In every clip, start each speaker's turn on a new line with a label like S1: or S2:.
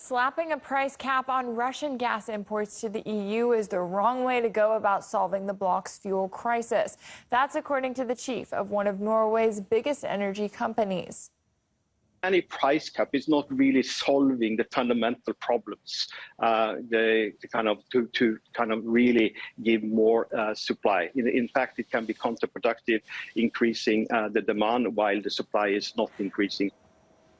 S1: Slapping a price cap on Russian gas imports to the EU is the wrong way to go about solving the bloc's fuel crisis. That's according to the chief of one of Norway's biggest energy companies.
S2: Any price cap is not really solving the fundamental problems to really give more supply. In fact, it can be counterproductive, increasing the demand while the supply is not increasing.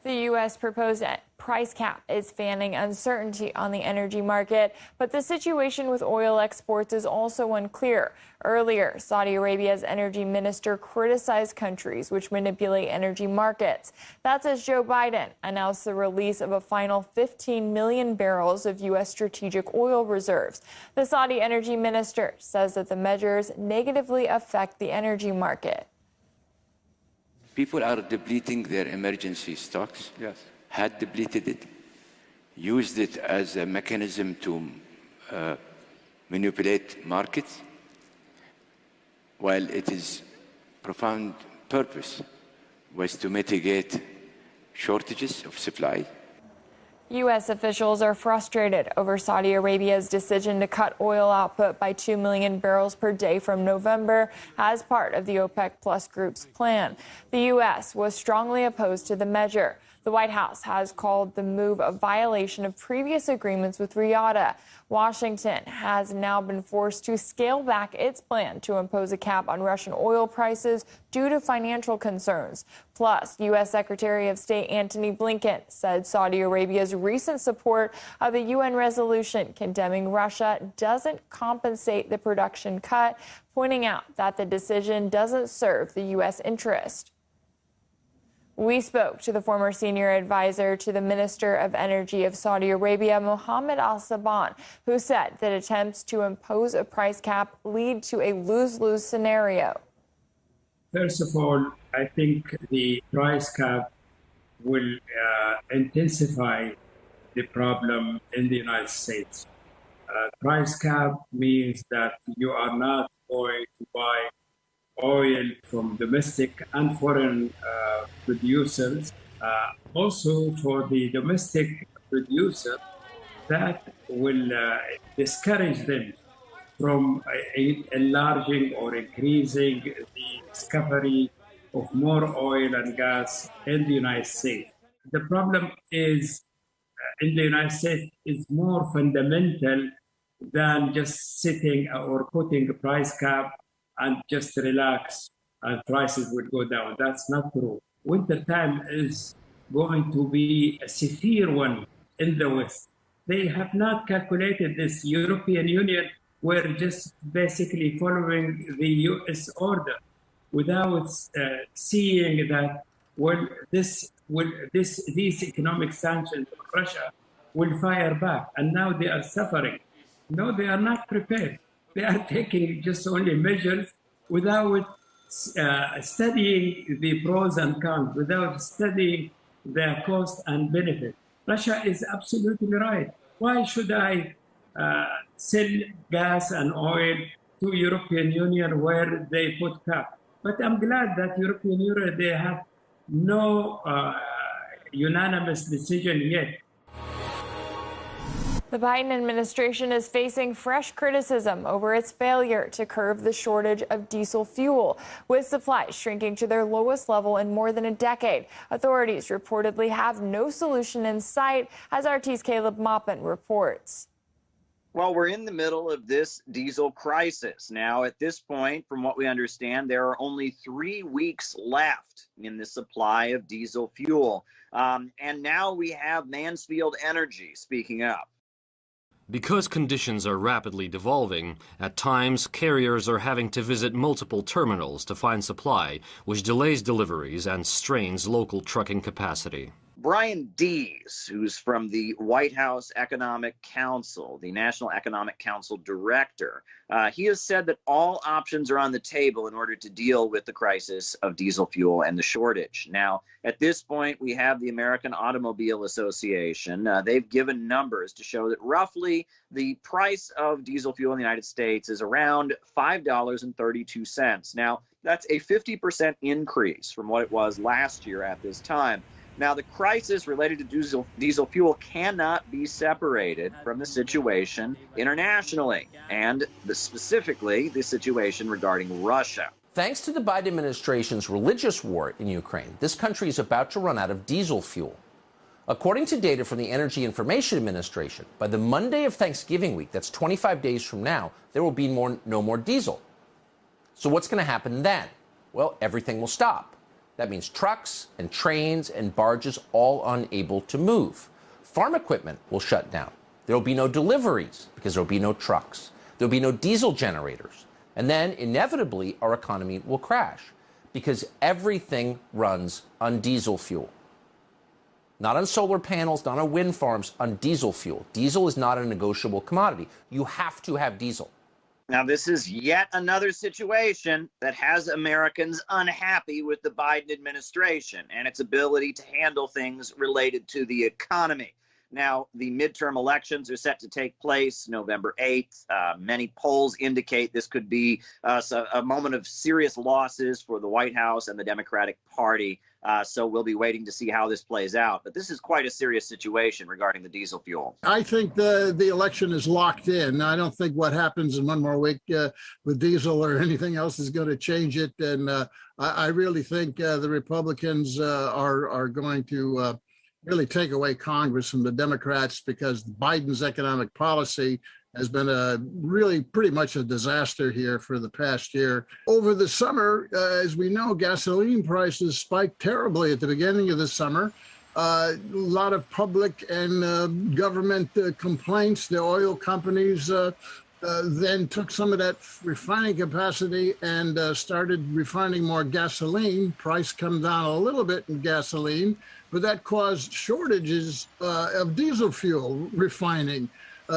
S1: The U.S. proposed price cap is fanning uncertainty on the energy market, but the situation with oil exports is also unclear. Earlier, Saudi Arabia's energy minister criticized countries which manipulate energy markets. That's as Joe Biden announced the release of a final 15 million barrels of U.S. strategic oil reserves. The Saudi energy minister says that the measures negatively affect the energy market.
S3: People are depleting their emergency stocks, had depleted it, used it as a mechanism to manipulate markets, while its profound purpose was to mitigate shortages of supply.
S1: U.S. officials are frustrated over Saudi Arabia's decision to cut oil output by 2 million barrels per day from November as part of the OPEC Plus group's plan. The U.S. was strongly opposed to the measure. The White House has called the move a violation of previous agreements with Riyadh. Washington has now been forced to scale back its plan to impose a cap on Russian oil prices due to financial concerns. Plus, U.S. Secretary of State Antony Blinken said Saudi Arabia's recent support of a UN resolution condemning Russia doesn't compensate the production cut, pointing out that the decision doesn't serve the U.S. interest. We spoke to the former senior advisor to the Minister of Energy of Saudi Arabia, Mohammed Al-Saban, who said that attempts to impose a price cap lead to a lose-lose scenario.
S4: First of all, I think the price cap will intensify the problem in the United States. Price cap means that you are not going to buy oil from domestic and foreign producers. Also for the domestic producer, that will discourage them from enlarging or increasing the discovery of more oil and gas in the United States. The problem is in the United States is more fundamental than just sitting or putting a price cap and just relax and prices will go down. That's not true. Winter time is going to be a severe one in the West. They have not calculated this. European Union were just basically following the US order without seeing that these economic sanctions on Russia will fire back. And now they are suffering. No, they are not prepared. They are taking just only measures without studying the pros and cons, without studying their cost and benefit. Russia is absolutely right. Why should I sell gas and oil to European Union where they put cap? But I'm glad that European Union, they have no unanimous decision yet.
S1: The Biden administration is facing fresh criticism over its failure to curb the shortage of diesel fuel, with supplies shrinking to their lowest level in more than a decade. Authorities reportedly have no solution in sight, as RT's Caleb Maupin reports.
S5: Well, we're in the middle of this diesel crisis. Now, at this point, from what we understand, there are only 3 weeks left in the supply of diesel fuel. And now we have Mansfield Energy speaking up.
S6: Because conditions are rapidly devolving, at times carriers are having to visit multiple terminals to find supply, which delays deliveries and strains local trucking capacity.
S5: Brian Dees, who's from the White House Economic Council, the National Economic Council Director, he has said that all options are on the table in order to deal with the crisis of diesel fuel and the shortage. Now, at this point, we have the American Automobile Association. They've given numbers to show that roughly the price of diesel fuel in the United States is around $5.32. Now, that's a 50% increase from what it was last year at this time. Now, the crisis related to diesel fuel cannot be separated from the situation internationally, and specifically the situation regarding Russia.
S7: Thanks to the Biden administration's religious war in Ukraine, this country is about to run out of diesel fuel. According to data from the Energy Information Administration, by the Monday of Thanksgiving week, that's 25 days from now, there will be no more diesel. So what's going to happen then? Well, everything will stop. That means trucks and trains and barges all unable to move. Farm equipment will shut down. There will be no deliveries because there will be no trucks. There will be no diesel generators. And then, inevitably, our economy will crash because everything runs on diesel fuel. Not on solar panels, not on wind farms, on diesel fuel. Diesel is not a negotiable commodity. You have to have diesel.
S5: Now, this is yet another situation that has Americans unhappy with the Biden administration and its ability to handle things related to the economy. Now, the midterm elections are set to take place November 8th. Many polls indicate this could be a moment of serious losses for the White House and the Democratic Party. So we'll be waiting to see how this plays out. But this is quite a serious situation regarding the diesel fuel.
S8: I think the election is locked in. I don't think what happens in one more week with diesel or anything else is going to change it. And I really think the Republicans are going to really take away Congress from the Democrats because Biden's economic policy has been really pretty much a disaster here for the past year. Over the summer, as we know, gasoline prices spiked terribly at the beginning of the summer. A lot of public and government complaints. The oil companies then took some of that refining capacity and started refining more gasoline. Price come down a little bit in gasoline, but that caused shortages of diesel fuel refining.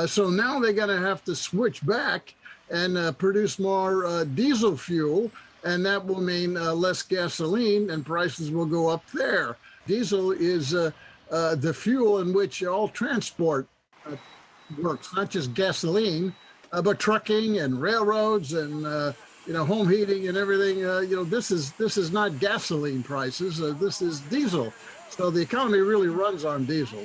S8: So now they're going to have to switch back and produce more diesel fuel, and that will mean less gasoline, and prices will go up there. Diesel is the fuel in which all transport works, not just gasoline, but trucking and railroads and home heating and everything. This is not gasoline prices. This is diesel. So the economy really runs on diesel.